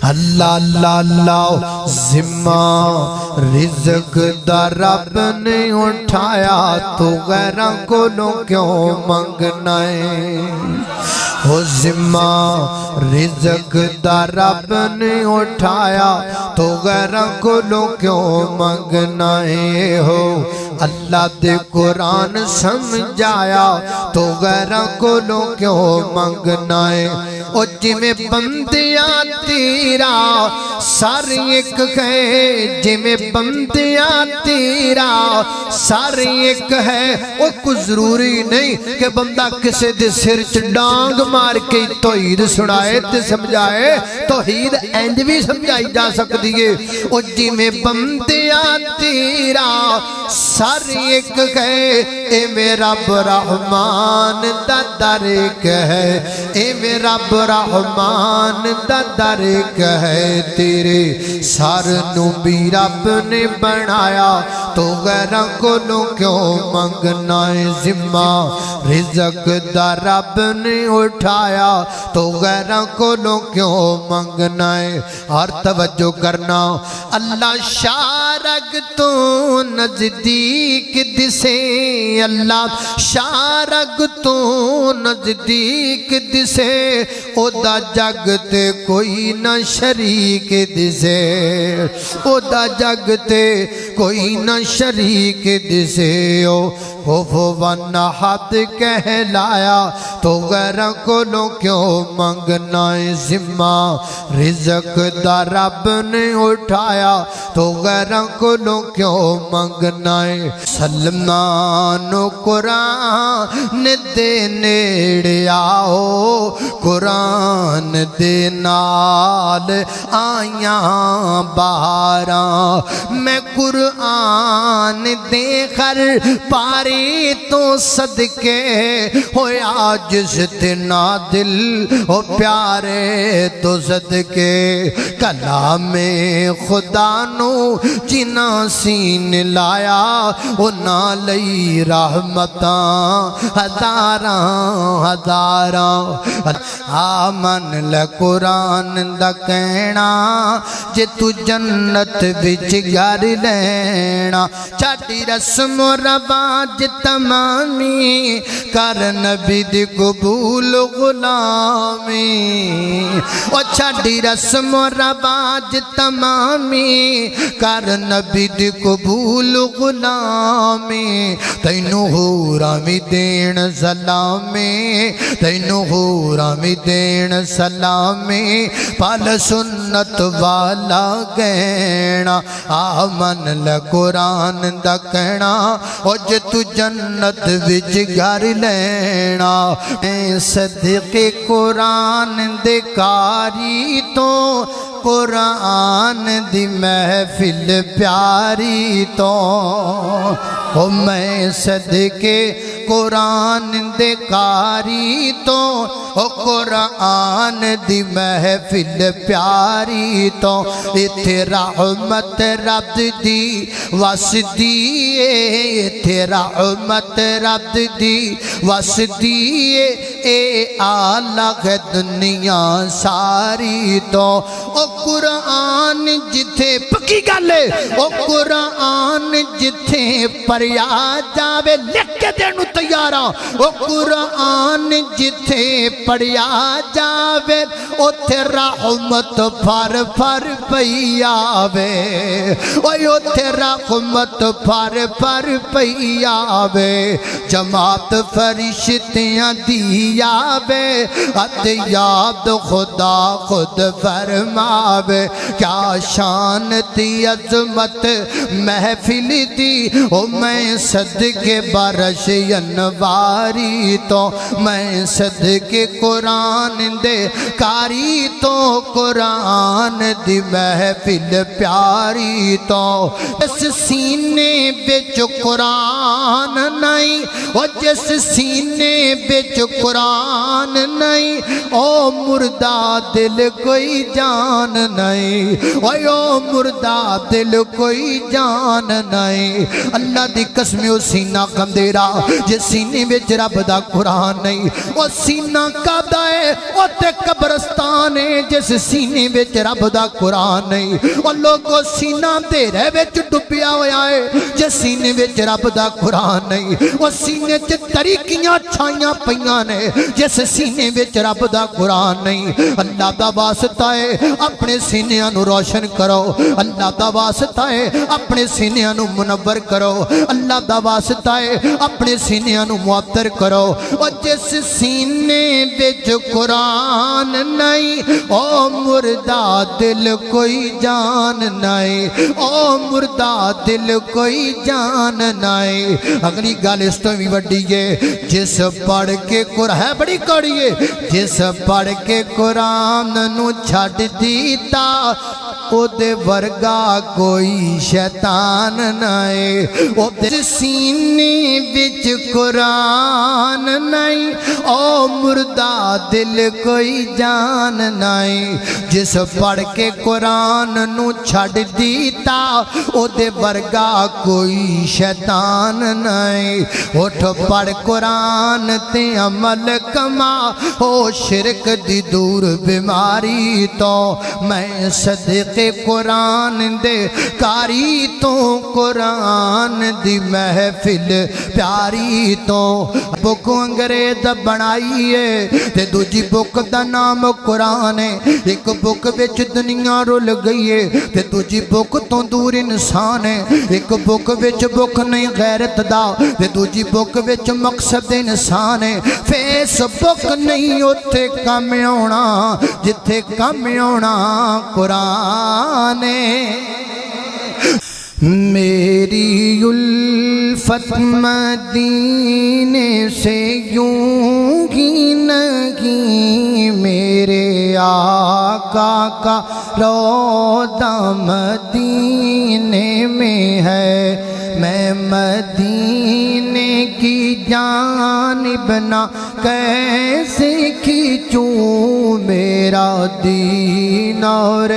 اللہ اللہ اللہ ذمہ رزق دا رب نے اٹھایا تو غیروں کو کیوں منگنا ہے ہو ذمہ رزق دا رب نے اٹھایا تو غیروں کو کیوں منگنا ہے ہو اللہ دے قرآن سمجھایا تو غیروں کو کیوں منگنا ہے او جی میں بندیاں تیرا سارے ایک ہے جی میں بندیاں تیرا سارے ایک ہے او کچھ ضروری نہیں کہ بندہ کسے دے سر ڈانگ مار کے توحید سنائے تے سمجھائے توحید اینج بھی سمجھائی جا سکتی ہے او جی میں بندیاں تیرا سارے ایک ہے اے میرا رحمان دا در ایک ہے اے میرا رحمان دا در ایک ہے تیرے سار بھی رب نے بنایا تو غیروں کو کیوں منگنا ہے ذمہ رزق دا رب نے اٹھایا تو غیروں کو کیوں منگنا ہے اور توجہ کرنا اللہ شارگ تو نزدیک دسے اللہ شارگ تو نزدیک دسے او دا جگ تے کوئی نہ شریک دسے او دا جگ تے کوئی نہ شریک دسے او ون حد کہلایا تو غیروں کو کیوں منگنا ہے ذمہ رزق دا رب نے اٹھایا تو غیروں کو کیوں منگنا ہے سلمان قرآن دے نیڑے آؤ قرآن دے نال آیاں باراں میں قرآن دے خر پاری تو صدقے ہویا جس تنا دل ہو پیارے تو صدقے کلام خدا نو جنا سین لایا او نا لئی رحمتاں ہزاراں ہزاراں آمن لقرآن دا کہنا جے تو جنت وچ گھر لینا چاٹی رسم و رواج تمامی کر نبی دی قبول غلامی او چاٹی رسم و رواج تمامی کر نبی دی قبول غلامی تینو حورامی دین سلامی تینو حورامی دین سلامی پال سنت والا گینا آمن لقرآن دا کہنا او جے تو جنت وچ گھر لینا اے صدق قرآن دے کاری تو قرآن دی محفل پیاری تو او میں صدقے قرآن دے کاری تو او قرآن دی محفل پیاری تو ایتھے رحمت رب دی واسدی ایتھے رحمت رب دی واسدی اے آلہ دنیا ساری تو او قرآن جتھے پکی گالے او قرآن جتھے پریا جاوے لکھ کے دینو تیارا او قرآن جتھے پڑیا جاوے او تیرا رحمت پھر پھر پئی آوے او تیرا رحمت پھر پھر پئی آوے جماعت فرشتیاں دی آوے ات یاد خدا خود فرماوے کیا شان تی عظمت محفل دی او میں صدقے برش انواری تو میں صدقے قرآن دے کاری تو قرآن دی محفل پیاری تو جس سینے بچ قرآن نہیں او جس سینے بچ قرآن نہیں او مردہ دل کوئی جان نہیں او مردہ دل کوئی جان نہیں اللہ دی قسم او سینہ کم دے رہا جس سینے بچ رب دا قرآن نہیں او سینہ کب دائے او تے کب قبرستان ہے جس سینے وچ رب دا قرآن نہیں اور لوگوں سینہ اندھیرے وچ ڈبیا ہویا ہے جس سینے وچ رب دا قرآن نہیں وہ سینے چ تریکیاں چھائیاں پیاں نے جس سینے وچ رب دا قرآن نہیں اللہ دا واسطہ ہے اپنے سینیاں نو روشن کرو اللہ دا واسطہ ہے اپنے سینیاں نو منور کرو اللہ دا واسطہ ہے اپنے سینیاں نو معطر کرو اور جس سینے وچ قرآن نہیں او مردہ دل کوئی جان نہیں او مردہ دل کوئی جان نہیں اگلی گل اس تو بھی وڈی ہے جس پڑھ کے قرآن بڑی کڑی ہے جس پڑھ کے قرآن نو چھڑ دیتا او دے ورگا کوئی شیطان نائے او دے سینے وچ قرآن نہیں او مردہ دل کوئی جان نہیں جس پڑھ کے قرآن نو چھڑ دیتا او دے ورگا کوئی شیطان نہیں اٹھ پڑھ قرآن تے عمل کما او شرک دی دور بیماری تو میں صدق قرآن دے کاری تو قرآن دی محفل پیاری تو بک انگریز بنائی ہے تے دوجی بک دا نام قرآن ہے ایک بک وچ دنیا رول گئی ہے تے دوجی بک تو دور انسان ہے ایک بک وچ بک نہیں غیرت دا تے دوجی بک وچ مقصد انسان ہے فیس بک نہیں اتھے کم ہونا جتھے کم ہونا قرآن میری الفت مدینے سے یوں ہی نہیں میرے آقا کا روضہ مدینے میں ہے میں مدینے کی جانب نہ کیسے کھینچوں میرا دین اور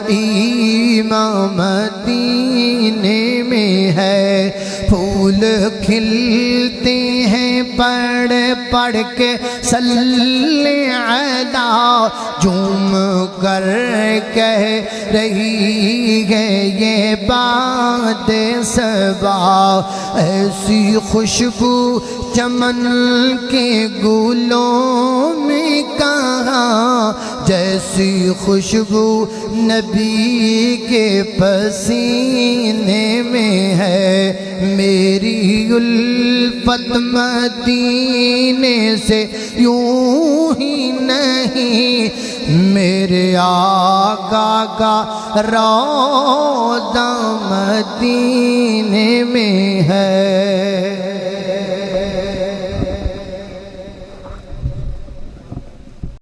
ایمان مدینے میں ہے پھول کھلتے ہیں پڑھ پڑھ کے صلی علی جھوم کر کہہ رہی ہے یہ بات صبا ایسی خوشبو چمن کے گلوں میں کہاں جیسی خوشبو نبی کے پسینے میں ہے میری الفت مدینے سے یوں ہی نہیں میرے آقا کا روضہ مدینے میں ہے